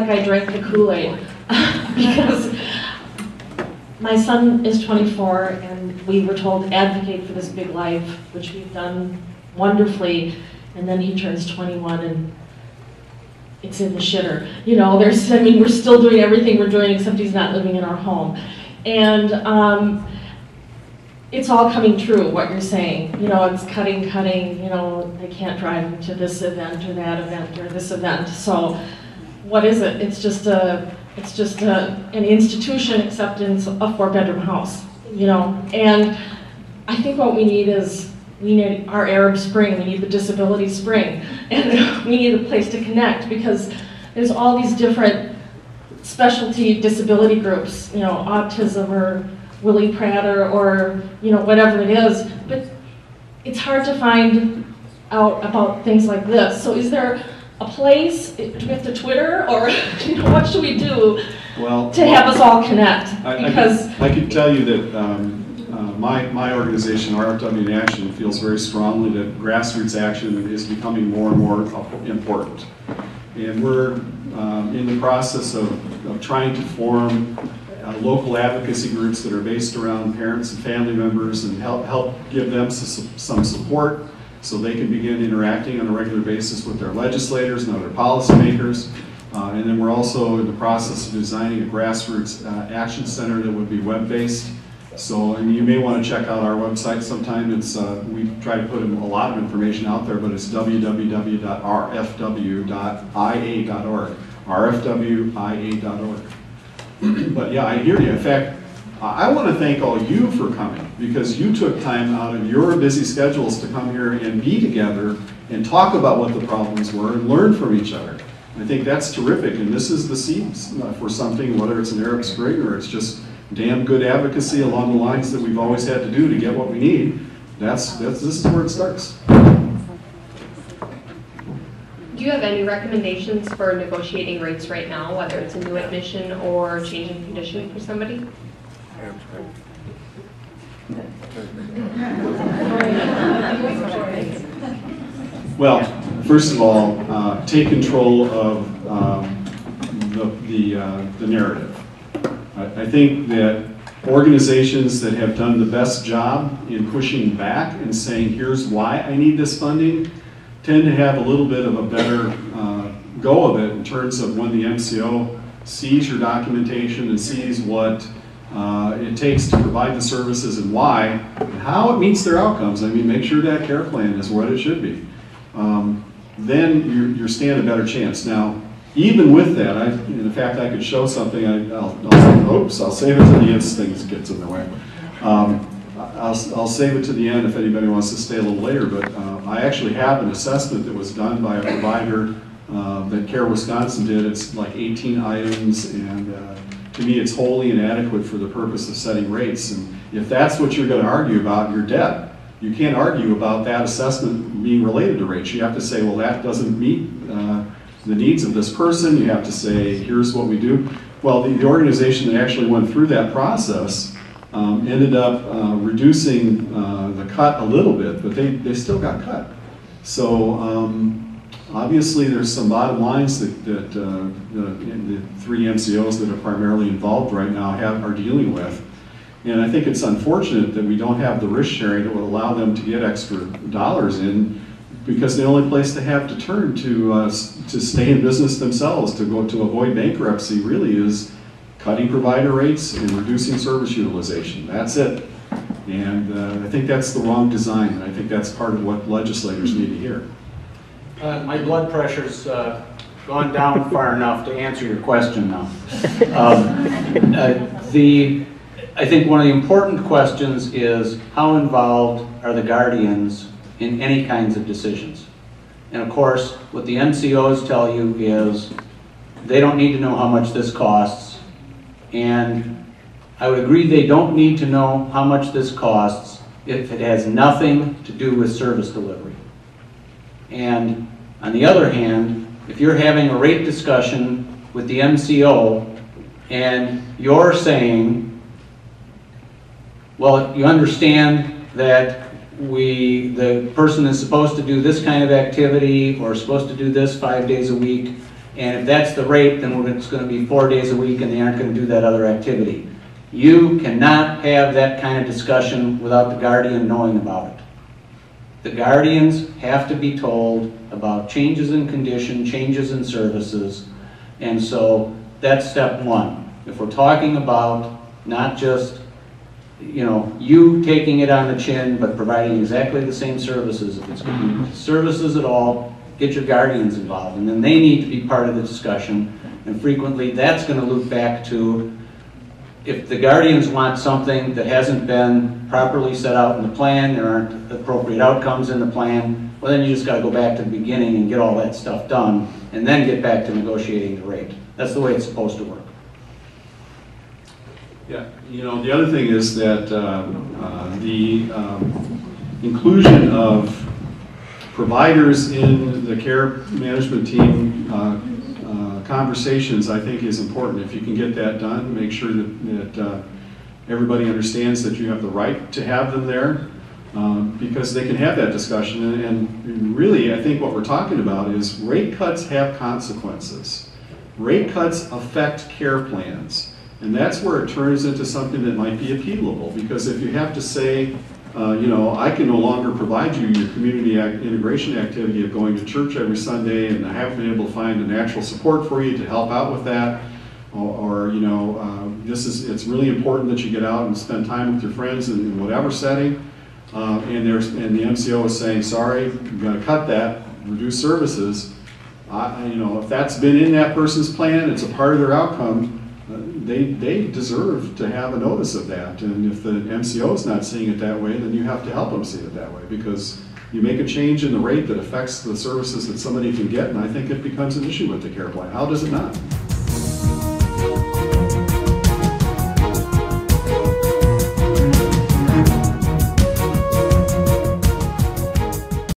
like I drank the Kool-Aid because my son is 24 and we were told to advocate for this big life, which we've done wonderfully, and then he turns 21 and it's in the shitter. You know, we're still doing everything we're doing except he's not living in our home. And it's all coming true, what you're saying. You know, it's cutting, you know, they can't drive him to this event or that event or this event. So what is it? It's just an institution acceptance, a 4-bedroom house, you know. And I think what we need is, we need our Arab Spring, we need the Disability Spring, and we need a place to connect, because there's all these different specialty disability groups, you know, autism or Willie Prater or you know, whatever it is, but it's hard to find out about things like this. So is there a place, do we have to Twitter, or you know, what should we do to have us all connect? Because I could tell you that my organization, RFW in Action, feels very strongly that grassroots action is becoming more and more important. And we're in the process of trying to form local advocacy groups that are based around parents and family members, and help give them some support so they can begin interacting on a regular basis with their legislators and other policymakers. And then we're also in the process of designing a grassroots action center that would be web-based. So, and you may want to check out our website sometime. It's we try to put a lot of information out there, but it's www.rfw.ia.org, rfwia.org. But yeah, I hear you. In fact, I want to thank all you for coming, because you took time out of your busy schedules to come here and be together and talk about what the problems were and learn from each other. I think that's terrific, and this is the seeds for something, whether it's an Arab Spring or it's just damn good advocacy along the lines that we've always had to do to get what we need. This is where it starts. Do you have any recommendations for negotiating rates right now, whether it's a new admission or changing condition for somebody? Well, first of all, take control of the narrative. I think that organizations that have done the best job in pushing back and saying, here's why I need this funding, tend to have a little bit of a better go of it in terms of when the MCO sees your documentation and sees what it takes to provide the services and why, and how it meets their outcomes. I mean, make sure that care plan is what it should be. Then you're stand a better chance. Now, even with that, in fact, I could show something. I'll save it to the end. Things gets in the way. I'll save it to the end if anybody wants to stay a little later. But I actually have an assessment that was done by a provider that Care Wisconsin did. It's like 18 items, and to me, it's wholly inadequate for the purpose of setting rates. And if that's what you're going to argue about, you're dead. You can't argue about that assessment being related to rates. You have to say, well, that doesn't meet the needs of this person. You have to say, here's what we do. Well, the organization that actually went through that process ended up reducing the cut a little bit, but they still got cut. So obviously there's some bottom lines that the 3 MCOs that are primarily involved right now are dealing with. And I think it's unfortunate that we don't have the risk sharing that would allow them to get extra dollars in, because the only place they have to turn to stay in business themselves, to avoid bankruptcy, really is cutting provider rates and reducing service utilization. That's it. And I think that's the wrong design, and I think that's part of what legislators need to hear. My blood pressure's gone down far enough to answer your question now. I think one of the important questions is, how involved are the guardians in any kinds of decisions? And of course, what the MCOs tell you is they don't need to know how much this costs, and I would agree they don't need to know how much this costs if it has nothing to do with service delivery. And on the other hand, if you're having a rate discussion with the MCO and you're saying, well, you understand that the person is supposed to do this kind of activity or supposed to do this 5 days a week, and if that's the rate, then it's going to be 4 days a week and they aren't going to do that other activity. You cannot have that kind of discussion without the guardian knowing about it. The guardians have to be told about changes in condition, changes in services, and so that's step one. If we're talking about not just, you know, you taking it on the chin, but providing exactly the same services, if it's going to be services at all, get your guardians involved, and then they need to be part of the discussion, and frequently that's going to loop back to if the guardians want something that hasn't been properly set out in the plan, there aren't appropriate outcomes in the plan, well then you just got to go back to the beginning and get all that stuff done, and then get back to negotiating the rate. That's the way it's supposed to work. Yeah, you know, the other thing is that the inclusion of providers in the care management team conversations, I think, is important. If you can get that done, make sure that everybody understands that you have the right to have them there, because they can have that discussion. And really, I think what we're talking about is rate cuts have consequences. Rate cuts affect care plans. And that's where it turns into something that might be appealable, because if you have to say, you know, I can no longer provide you your community integration activity of going to church every Sunday, and I haven't been able to find a natural support for you to help out with that, or you know, it's really important that you get out and spend time with your friends in whatever setting, and the MCO is saying, sorry, you've got to cut that, reduce services. You know, if that's been in that person's plan, it's a part of their outcome. They deserve to have a notice of that, and if the MCO is not seeing it that way, then you have to help them see it that way, because you make a change in the rate that affects the services that somebody can get, and I think it becomes an issue with the care plan. How does it not?